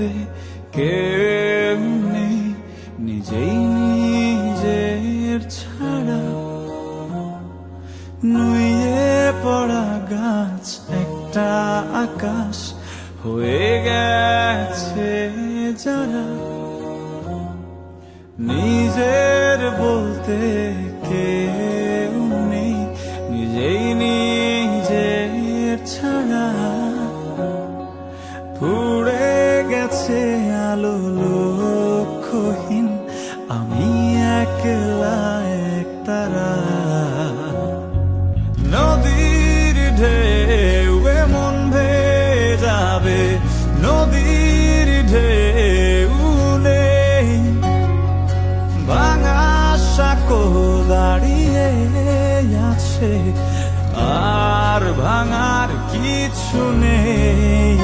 বলতে কেউ নেই, নিজেই নিজের ছাড়া। নুয়ে পড়া গাছ একটা আকাশ হয়ে গেছে যারা। নিজের বলতে কেউ নেই, নিজেই নিজের ছাড়া। পুড়ে গেছে আলো লক্ষ্যহীন, আমি একলা একতারা। নদীর ঢেউয়ে মন ভেজাবে, নদীর ঢেউ নেই। ভাঙা সাঁকো দাঁড়িয়ে আছে, আর ভাঙার কিছু নেই।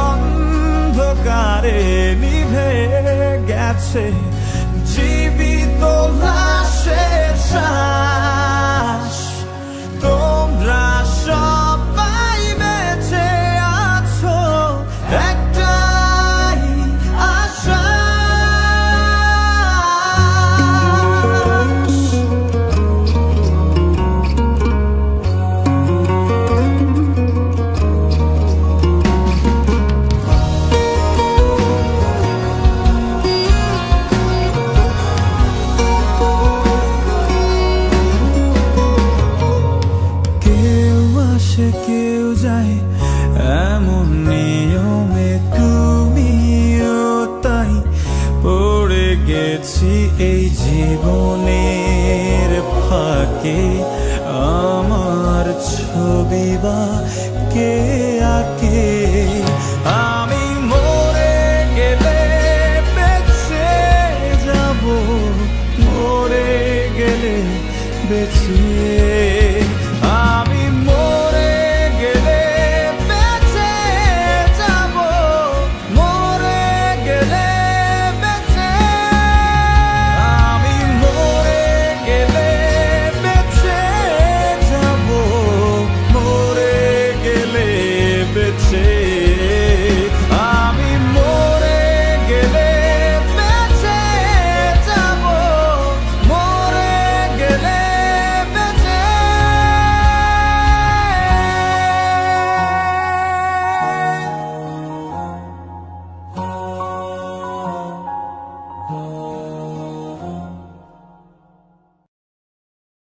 অন্ধকারে নিভে গেছে জীবিত লাশের শ্বাস। তোমরা সবাই বেঁচে আছো একটাই আশা। কেউ যায় এমন নিয়মে, তুমিও তাই। পড়ে গেছি এই জীবনের ফাঁকে, আমার ছবি বা কে আঁকে। আমি মরে গেলে বেঁচে যাব, মরে গেলে বেঁচে